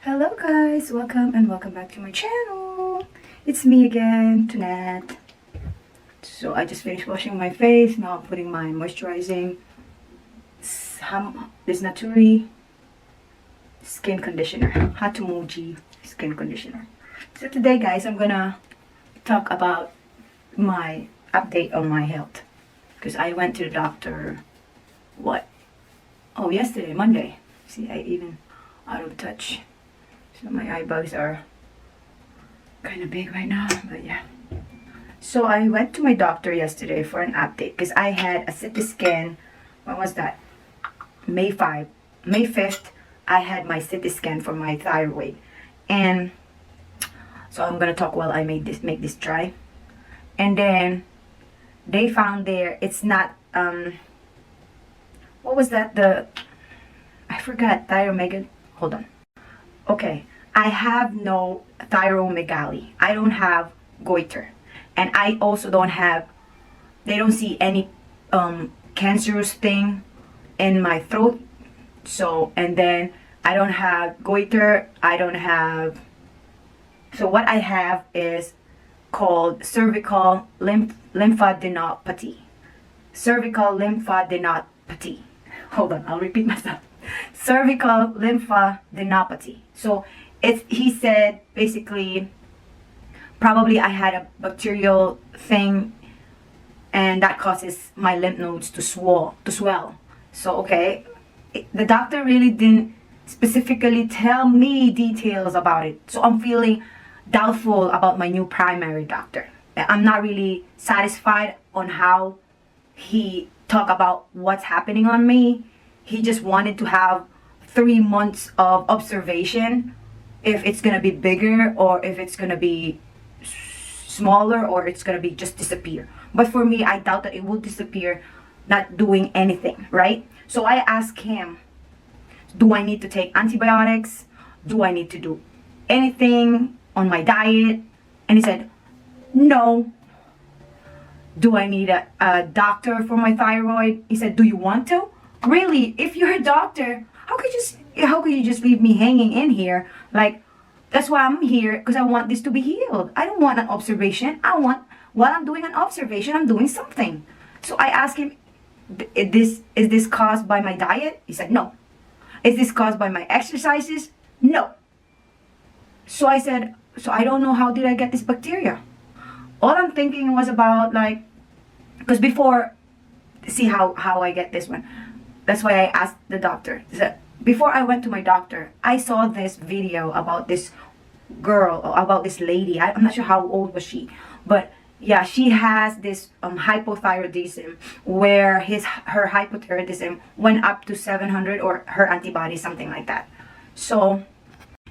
Hello guys, welcome back to my channel. It's me again, Tunat. So I just finished washing my face. Now I'm putting my moisturizing this Naturi skin conditioner, Hatumuji skin conditioner. So today guys, I'm gonna talk about my update on my health, because I went to the doctor yesterday, Monday. See, I even out of touch. So my eye bags are kind of big right now, but yeah. So I went to my doctor yesterday for an update because I had a CT scan. When was that? May 5th, I had my CT scan for my thyroid. And so I'm gonna talk while I make this dry. And then they found there it's not what was that? I forgot, thyromegaly. Hold on. Okay, I have no thyromegaly. I don't have goiter. And I also don't have, they don't see any cancerous thing in my throat. So, and then I don't have goiter. So what I have is called cervical lymphadenopathy. Cervical lymphadenopathy. Hold on, I'll repeat myself. Cervical lymphadenopathy. So he said basically probably I had a bacterial thing, and that causes my lymph nodes to swell. So okay, the doctor really didn't specifically tell me details about it. So I'm feeling doubtful about my new primary doctor. I'm not really satisfied on how he talked about what's happening on me. He just wanted to have 3 months of observation, if it's gonna be bigger or if it's gonna be smaller or it's gonna be just disappear. But for me, I doubt that it will disappear not doing anything, right? So I asked him, do I need to take antibiotics? Do I need to do anything on my diet? And he said, no. Do I need a doctor for my thyroid? He said, do you want to? Really, if you're a doctor, how could you just leave me hanging in here? Like, that's why I'm here, because I want this to be healed. I don't want an observation. While I'm doing an observation, I'm doing something. So I asked him, is this caused by my diet? He said, no. Is this caused by my exercises? No. So I said, so I don't know, how did I get this bacteria? All I'm thinking was about, like, because before, see how I get this one. That's why I asked the doctor. So before I went to my doctor, I saw this video about this girl, or about this lady. I'm not sure how old was she, but yeah, she has this hypothyroidism, where her hypothyroidism went up to 700, or her antibodies, something like that. So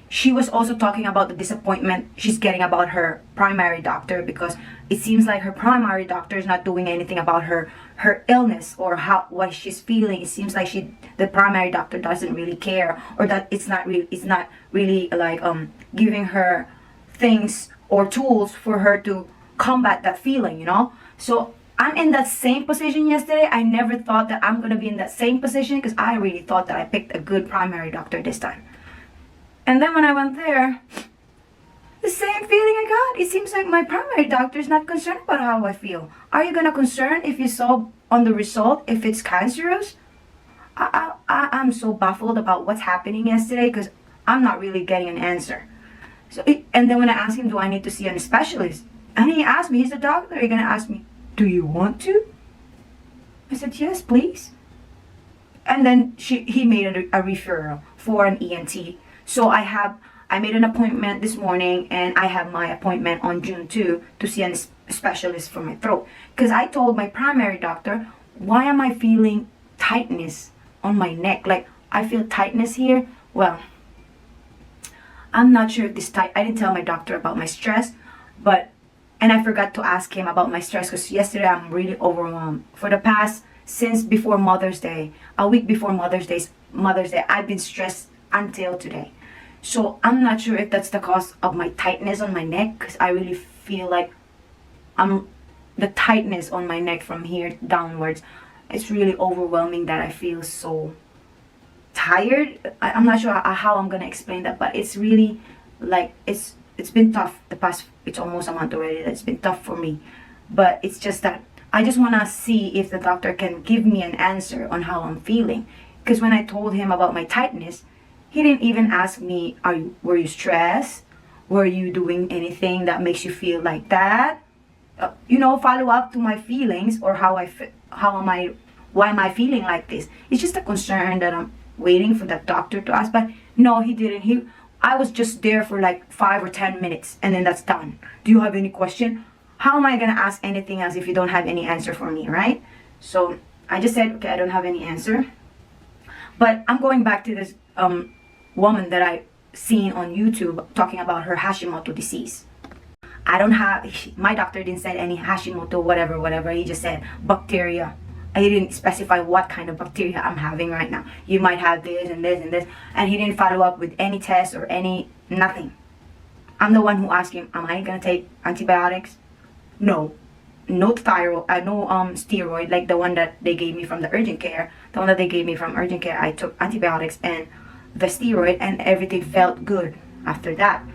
she was also talking about the disappointment she's getting about her primary doctor, because it seems like her primary doctor is not doing anything about her illness or what she's feeling. It seems like the primary doctor doesn't really care, or that it's not really like giving her things or tools for her to combat that feeling, you know. So I'm in that same position yesterday. I never thought that I'm gonna be in that same position, because I really thought that I picked a good primary doctor this time. And then when I went there, the same feeling I got. It seems like my primary doctor is not concerned about how I feel. Are you gonna concern if you saw on the result if it's cancerous? I'm so baffled about what's happening yesterday, because I'm not really getting an answer. And then when I asked him, do I need to see a specialist? And he asked me, he's a doctor, he's gonna ask me, do you want to? I said, yes, please. And then he made a referral for an ENT. So I made an appointment this morning, and I have my appointment on June 2 to see a specialist for my throat. Because I told my primary doctor, why am I feeling tightness on my neck? Like, I feel tightness here. Well, I'm not sure if I didn't tell my doctor about my stress, and I forgot to ask him about my stress, because yesterday I'm really overwhelmed. Since before Mother's Day, a week before Mother's Day, I've been stressed until today. So I'm not sure if that's the cause of my tightness on my neck, because I really feel like the tightness on my neck from here downwards, it's really overwhelming, that I feel so tired. I'm not sure how I'm gonna explain that, but it's really like it's been tough the past, it's almost a month already. It's been tough for me, but it's just that I just want to see if the doctor can give me an answer on how I'm feeling. Because when I told him about my tightness, he didn't even ask me, were you stressed? Were you doing anything that makes you feel like that? Follow up to my feelings, or why am I feeling like this? It's just a concern that I'm waiting for that doctor to ask. But no, he didn't. I was just there for like 5 or 10 minutes, and then that's done. Do you have any question? How am I gonna ask anything else if you don't have any answer for me, right? So I just said, okay, I don't have any answer. But I'm going back to this woman that I seen on YouTube talking about her Hashimoto disease. My doctor didn't say any Hashimoto, whatever. He just said bacteria. He didn't specify what kind of bacteria I'm having right now. You might have this and this and this. And he didn't follow up with any tests or nothing. I'm the one who asked him, am I gonna take antibiotics? No. No thyroid, no steroid, like the one that they gave me from the urgent care. The one that they gave me from urgent care, I took antibiotics and the steroid, and everything felt good after that.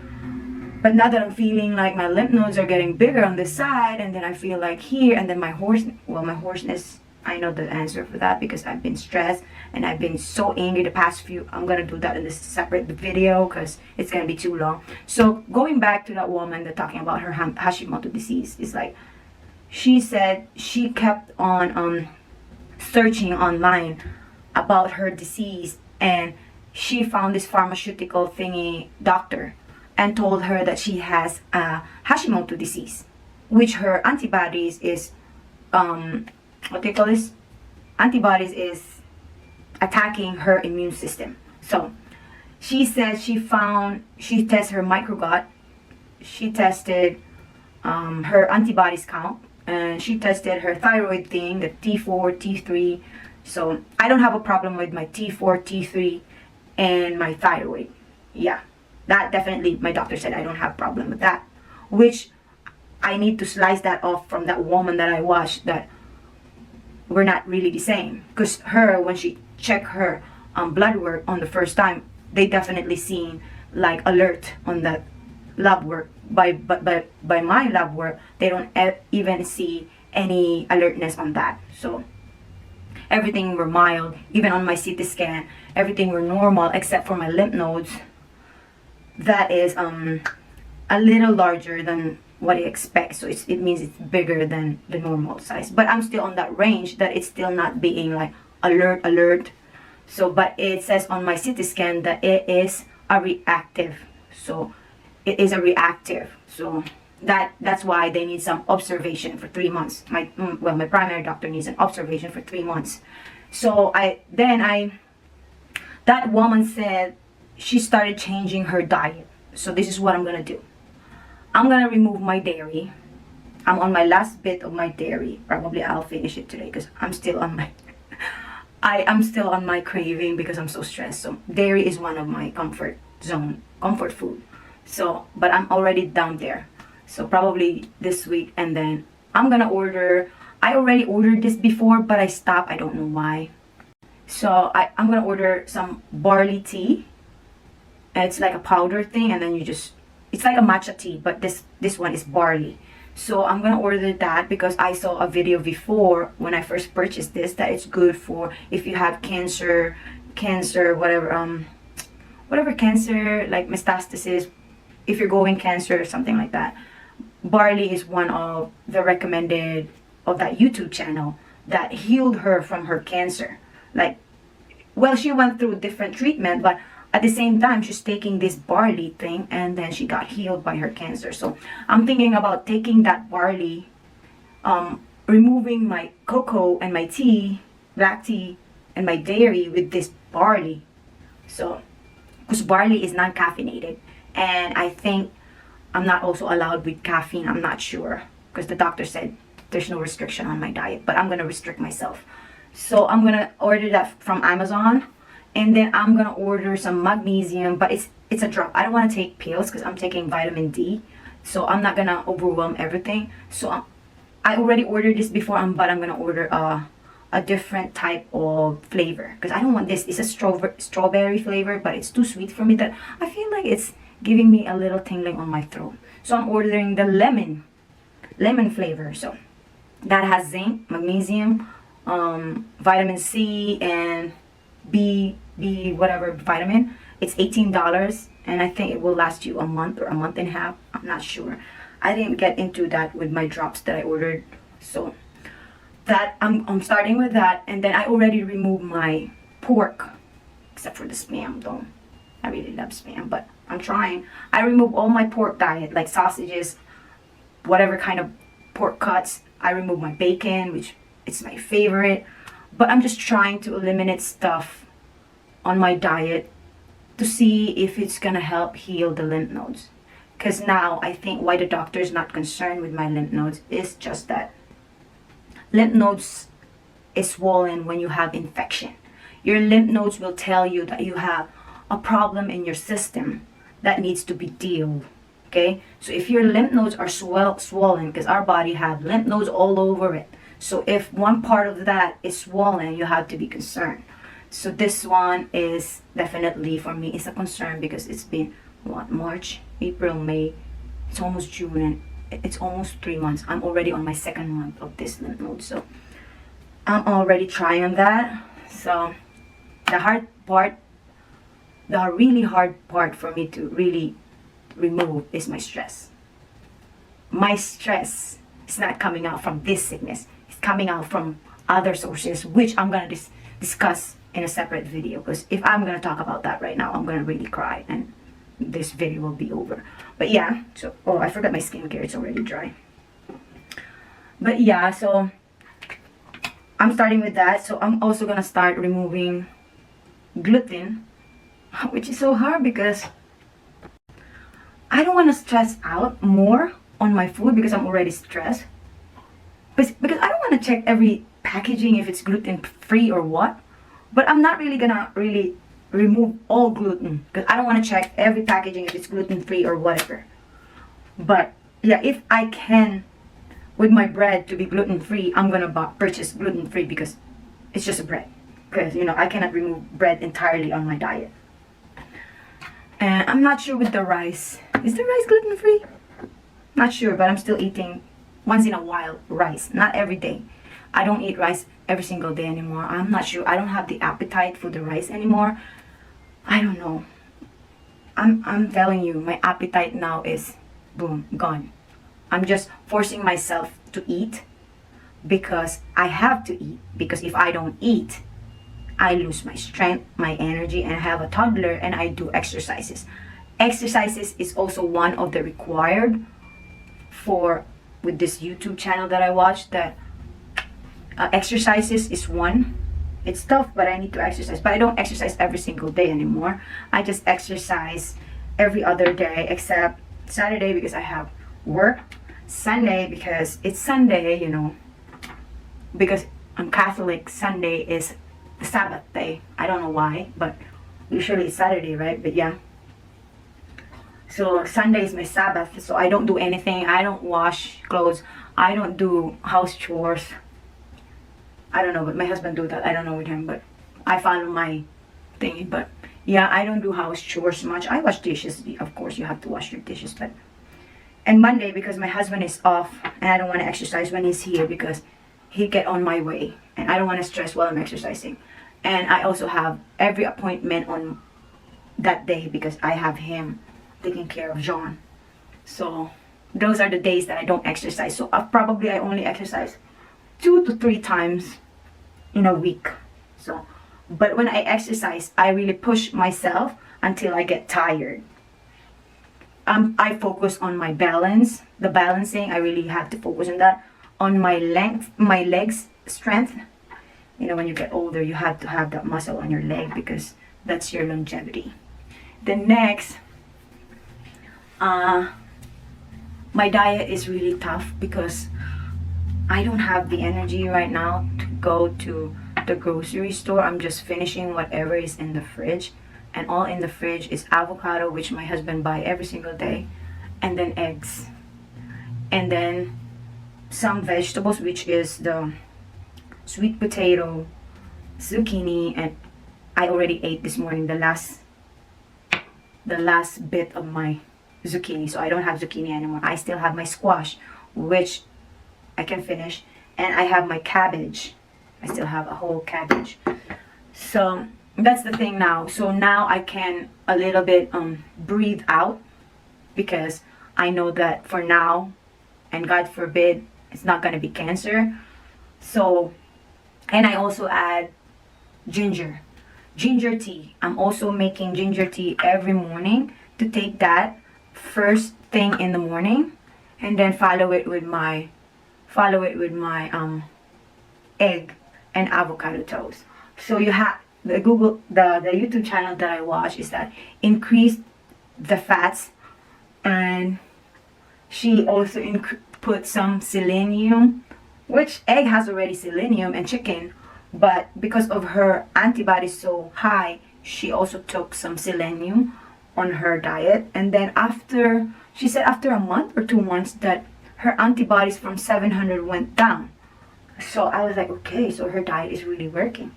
But now that I'm feeling like my lymph nodes are getting bigger on this side, and then I feel like here, and then my hoarseness, I know the answer for that because I've been stressed and I've been so angry the past few. I'm gonna do that in this separate video because it's gonna be too long. So going back to that woman that's talking about her Hashimoto disease, is like, she said she kept on searching online about her disease, and she found this pharmaceutical thingy doctor and told her that she has Hashimoto disease, which her antibodies is what they call this? Antibodies is attacking her immune system. So she said she tested her microgut, she tested her antibodies count, and she tested her thyroid thing, the T4, T3. So I don't have a problem with my T4, T3, and my thyroid. Yeah, that definitely, my doctor said I don't have a problem with that, which I need to slice that off from that woman that I watched, that we're not really the same. Because when she checked her blood work on the first time, they definitely seen like alert on that lab work. By my lab work, they don't even see any alertness on that. So everything were mild. Even on my CT scan, everything were normal except for my lymph nodes. That is a little larger than what you expect, so it means it's bigger than the normal size. But I'm still on that range that it's still not being like alert. So, but it says on my CT scan that it is a reactive. So it is a reactive. So that's why they need some observation for 3 months. My primary doctor needs an observation for 3 months. So that woman said she started changing her diet. So this is what I'm gonna do. I'm gonna remove my dairy. I'm on my last bit of my dairy. Probably I'll finish it today because I'm still on my I'm still on my craving because I'm so stressed. So dairy is one of my comfort food. So, but I'm already down there. So probably this week, and then I'm gonna order. I already ordered this before, but I stopped. I don't know why. So I'm gonna order some barley tea. It's like a powder thing, and then it's like a matcha tea, but this one is barley. So I'm gonna order that because I saw a video before when I first purchased this that it's good for if you have cancer, whatever cancer, like metastasis, if you're going cancer or something like that. Barley is one of the recommended of that YouTube channel that healed her from her cancer. Like, well, she went through different treatment, but at the same time, she's taking this barley thing, and then she got healed by her cancer. So I'm thinking about taking that barley, removing my cocoa and my tea, black tea, and my dairy with this barley. So, because barley is non-caffeinated, and I think I'm not also allowed with caffeine. I'm not sure because the doctor said there's no restriction on my diet, but I'm gonna restrict myself. So I'm gonna order that from Amazon. And then I'm gonna order some magnesium, but it's a drop. I don't want to take pills because I'm taking vitamin D, so I'm not gonna overwhelm everything. So I already ordered this before, but I'm gonna order a a different type of flavor, because I don't want this. It's a strawberry flavor, but it's too sweet for me that I feel like it's giving me a little tingling on my throat. So I'm ordering the lemon flavor. So that has zinc, magnesium, vitamin C, and B whatever vitamin. It's $18, and I think it will last you a month or a month and a half. I'm not sure. I didn't get into that with my drops that I ordered. So that I'm starting with that, and then I already removed my pork, except for the Spam though. I really love Spam, but I'm trying. I remove all my pork diet, like sausages, whatever kind of pork cuts. I remove my bacon, which it's my favorite. But I'm just trying to eliminate stuff on my diet to see if it's gonna help heal the lymph nodes. Because now I think why the doctor is not concerned with my lymph nodes is just that lymph nodes is swollen when you have infection. Your lymph nodes will tell you that you have a problem in your system that needs to be dealt. Okay, so if your lymph nodes are swollen, because our body have lymph nodes all over it, so if one part of that is swollen, you have to be concerned. So this one is definitely, for me, it's a concern, because it's been what, March, April, May, it's almost June, and it's almost 3 months. I'm already on my second month of this lymph node, so I'm already trying that. So the hard part, the really hard part for me to really remove is my stress. My stress is not coming out from this sickness. It's coming out from other sources, which I'm going to discuss in a separate video, because if I'm going to talk about that right now, I'm going to really cry and this video will be over. But yeah, so, oh, I forgot my skincare. It's already dry. But yeah, so I'm starting with that. So I'm also going to start removing gluten, which is so hard because I don't want to stress out more on my food because I'm already stressed. But because I don't want to check every packaging if it's gluten free or what. But I'm not really gonna remove all gluten, because I don't want to check every packaging if it's gluten free or whatever. But yeah, if I can with my bread to be gluten free, I'm gonna purchase gluten free, because it's just a bread. Because you know, I cannot remove bread entirely on my diet. And I'm not sure with the rice. Is the rice gluten free? Not sure, but I'm still eating once in a while rice, not every day. I don't eat rice every single day anymore. I'm not sure. I don't have the appetite for the rice anymore. I don't know. I'm telling you, my appetite now is boom, gone. I'm just forcing myself to eat because I have to eat. Because if I don't eat, I lose my strength, my energy, and I have a toddler and I do exercises. Exercises is also one of the required for with this YouTube channel that I watch, that exercises is one. It's tough, but I need to exercise. But I don't exercise every single day anymore. I just exercise every other day except Saturday because I have work. Sunday because it's Sunday, you know. Because I'm Catholic, Sunday is the Sabbath day. I don't know why, but usually it's Saturday, right? But yeah. So Sunday is my Sabbath, so I don't do anything. I don't wash clothes. I don't do house chores. I don't know, but my husband do that. I don't know with him, but I follow my thingy. But yeah, I don't do house chores much. I wash dishes. Of course, you have to wash your dishes. But and Monday, because my husband is off, and I don't want to exercise when he's here because he get on my way, and I don't want to stress while I'm exercising. And I also have every appointment on that day because I have him taking care of John. So those are the days that I don't exercise. So probably I only exercise 2 to 3 times in a week. So, but when I exercise, I really push myself until I get tired. I focus on my balance, the balancing. I really have to focus on that. On my length, my legs strength. You know, when you get older, you have to have that muscle on your leg because that's your longevity. Then next, my diet is really tough because I don't have the energy right now to go to the grocery store. I'm just finishing whatever is in the fridge, and all in the fridge is avocado, which my husband buy every single day, and then eggs, and then some vegetables, which is the sweet potato, zucchini, and I already ate this morning the last bit of my zucchini, so I don't have zucchini anymore. I still have my squash, which I can finish, and I have my cabbage. I still have a whole cabbage. So that's the thing now. So now I can a little bit breathe out, because I know that for now, and God forbid, it's not gonna be cancer. So, and I also add ginger tea. I'm also making ginger tea every morning, to take that first thing in the morning, and then follow it with my egg and avocado toast. So you have the YouTube channel that I watch is that increase the fats, and she also put some selenium, which egg has already selenium and chicken, but because of her antibodies so high, she also took some selenium on her diet. And then she said after a month or 2 months that her antibodies from 700 went down. So I was like, okay, so her diet is really working.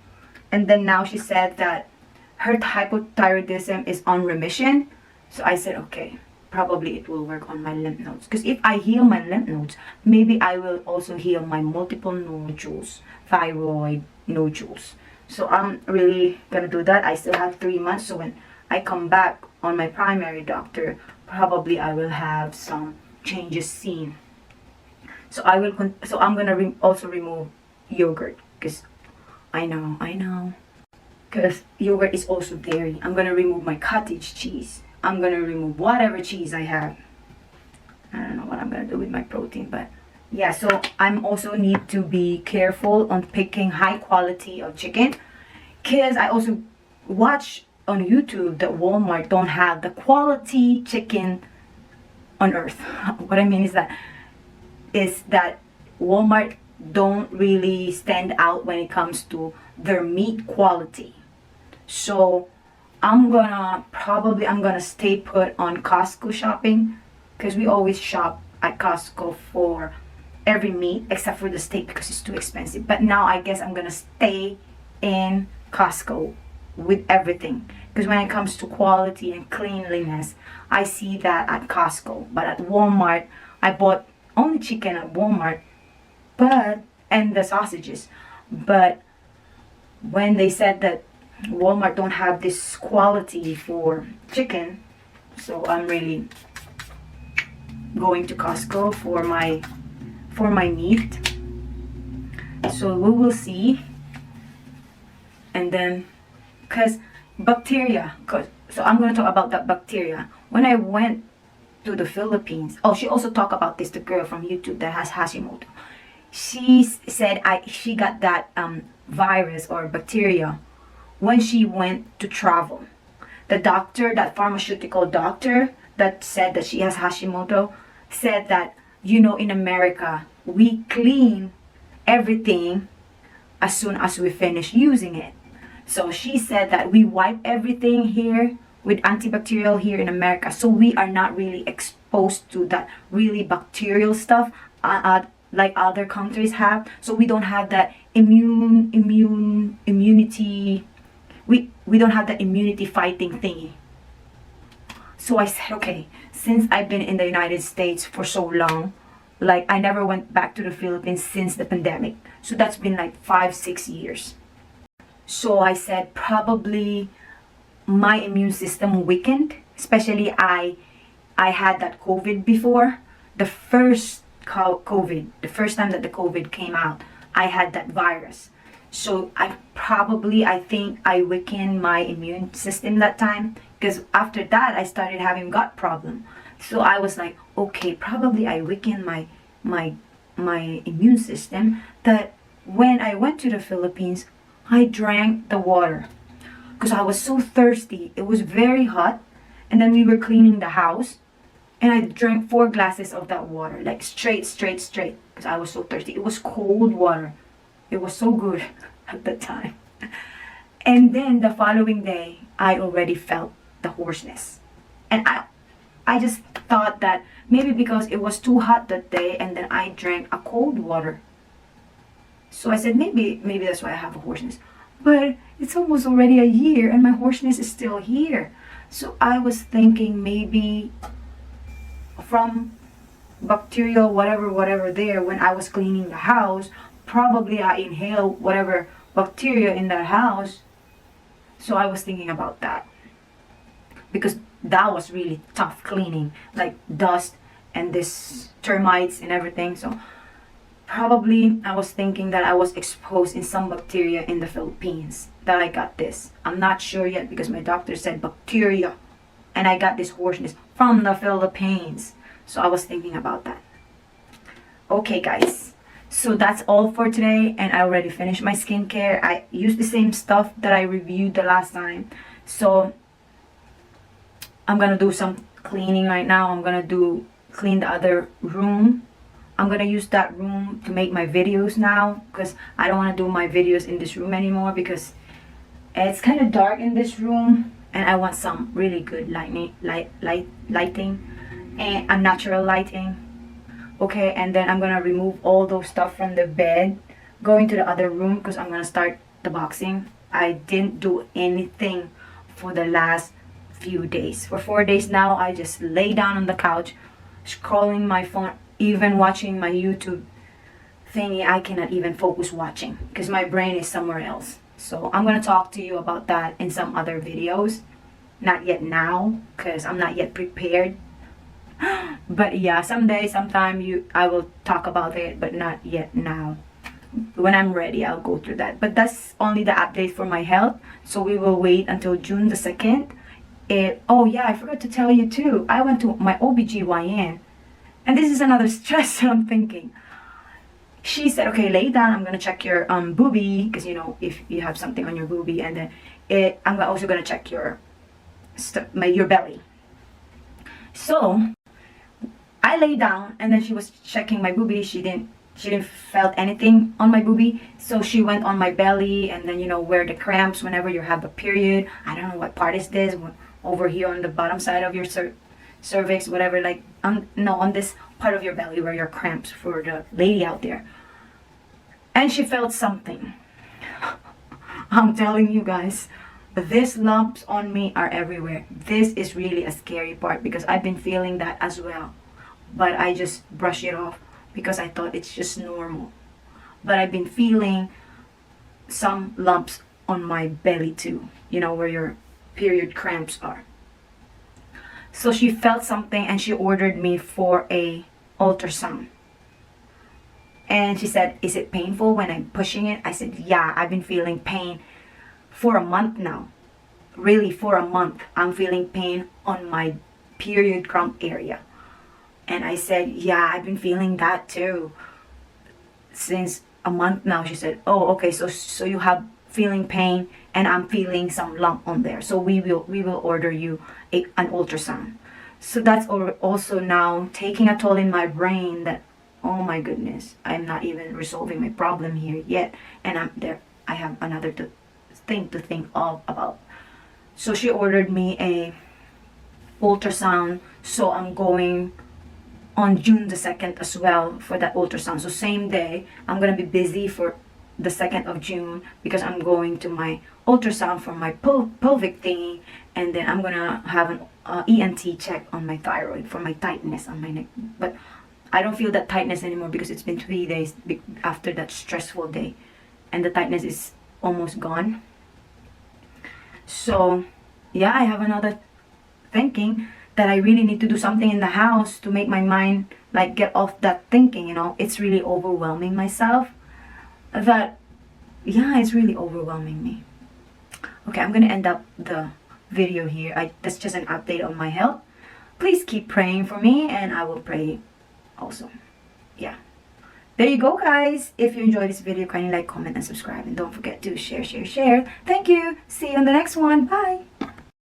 And then now she said that her hypothyroidism is on remission. So I said, okay, probably it will work on my lymph nodes. Because if I heal my lymph nodes, maybe I will also heal my multiple nodules, thyroid nodules. So I'm really gonna do that. I still have 3 months. So when I come back on my primary doctor, probably I will have some changes seen. So I'm gonna also remove yogurt, because I know, because yogurt is also dairy. I'm gonna remove my cottage cheese. I'm gonna remove whatever cheese I have. I don't know what I'm gonna do with my protein, but yeah. So I'm also need to be careful on picking high quality of chicken, because I also watch on YouTube that Walmart don't have the quality chicken on earth. What I mean is that Walmart don't really stand out when it comes to their meat quality. So I'm gonna stay put on Costco shopping, because we always shop at Costco for every meat except for the steak, because it's too expensive. But now I guess I'm gonna stay in Costco with everything, because when it comes to quality and cleanliness, I see that at Costco. But at Walmart, I bought only chicken at Walmart, and the sausages. But when they said that Walmart don't have this quality for chicken, so I'm really going to Costco for my meat. So we will see. And then, because bacteria, so I'm going to talk about that bacteria. When I went to the Philippines, she also talked about this, the girl from YouTube that has Hashimoto. She said she got that virus or bacteria when she went to travel. The doctor, that pharmaceutical doctor that said that she has Hashimoto, said that, in America, we clean everything as soon as we finish using it. So she said that we wipe everything here with antibacterial here in America, so we are not really exposed to that really bacterial stuff like other countries have. So we don't have that immunity. We don't have that immunity fighting thingy. So I said, okay, since I've been in the United States for so long, like I never went back to the Philippines since the pandemic. So that's been like 5-6 years. So I said probably my immune system weakened, especially I had that COVID before. The first time that the COVID came out, I had that virus. So I think I weakened my immune system that time, because after that I started having gut problem. So I was like, okay, probably I weakened my immune system. That when I went to the Philippines, I drank the water because I was so thirsty. It was very hot, and then we were cleaning the house, and I drank 4 glasses of that water, like straight, because I was so thirsty. It was cold water. It was so good at the time. And then the following day, I already felt the hoarseness. And I just thought that maybe because it was too hot that day, and then I drank a cold water. So I said, maybe that's why I have a hoarseness. But it's almost already a year and my hoarseness is still here. So I was thinking maybe from bacterial whatever there when I was cleaning the house, probably I inhaled whatever bacteria in that house. So I was thinking about that, because that was really tough cleaning, like dust and this termites and everything. So probably I was thinking that I was exposed in some bacteria in the Philippines that I got this. I'm not sure yet because my doctor said bacteria, and I got this hoarseness from the Philippines. So I was thinking about that. Okay guys, so that's all for today, and I already finished my skincare. I used the same stuff that I reviewed the last time. So I'm gonna do some cleaning right now. I'm gonna clean the other room. I'm gonna use that room to make my videos now, because I don't want to do my videos in this room anymore because it's kind of dark in this room, and I want some really good lighting and a natural lighting. Okay, and then I'm gonna remove all those stuff from the bed, go into the other room because I'm gonna start the boxing. I didn't do anything for the last few days. For 4 days now, I just lay down on the couch scrolling my phone, even watching my YouTube thingy. I cannot even focus watching because my brain is somewhere else. So I'm gonna talk to you about that in some other videos. Not yet now because I'm not yet prepared. But yeah, sometime I will talk about it, but not yet now. When I'm ready, I'll go through that. But that's only the update for my health. So we will wait until June the 2nd. Oh yeah, I forgot to tell you too. I went to my OBGYN. And this is another stress that I'm thinking. She said, okay, lay down. I'm going to check your boobie. Because, you know, if you have something on your boobie. And then I'm also going to check your belly. So I lay down, and then she was checking my boobie. She didn't felt anything on my boobie. So she went on my belly, and then, you know, where the cramps whenever you have a period. I don't know what part is this. Over here on the bottom side of your cervix, whatever, like on this part of your belly where your cramps, for the lady out there. And she felt something. I'm telling you guys, these lumps on me are everywhere. This is really a scary part because I've been feeling that as well. But I just brush it off because I thought it's just normal. But I've been feeling some lumps on my belly too, you know, where your period cramps are. So she felt something and she ordered me for a ultrasound. And she said, is it painful when I'm pushing it? I said, yeah, I've been feeling pain for a month now. Really, for a month, I'm feeling pain on my period cramp area. And I said, yeah, I've been feeling that too since a month now. She said, oh, okay, so you have feeling pain and I'm feeling some lump on there. So we will order you an ultrasound. So that's also now taking a toll in my brain that, oh my goodness, I'm not even resolving my problem here yet. And I have another thing to think about. So she ordered me a ultrasound. So I'm going on June the 2nd as well for that ultrasound. So same day, I'm going to be busy for the 2nd of June because I'm going to my ultrasound for my pelvic thingy, and then I'm going to have an ENT check on my thyroid for my tightness on my neck. But I don't feel that tightness anymore because it's been 3 days after that stressful day, and the tightness is almost gone. So yeah, I have another thinking that I really need to do something in the house to make my mind like get off that thinking, you know. It's really overwhelming myself. That, yeah, it's really overwhelming me. Okay, I'm gonna end up the video here. That's just an update on my health. Please keep praying for me and I will pray also. Yeah. There you go, guys. If you enjoyed this video, kindly like, comment, and subscribe. And don't forget to share. Thank you. See you on the next one. Bye.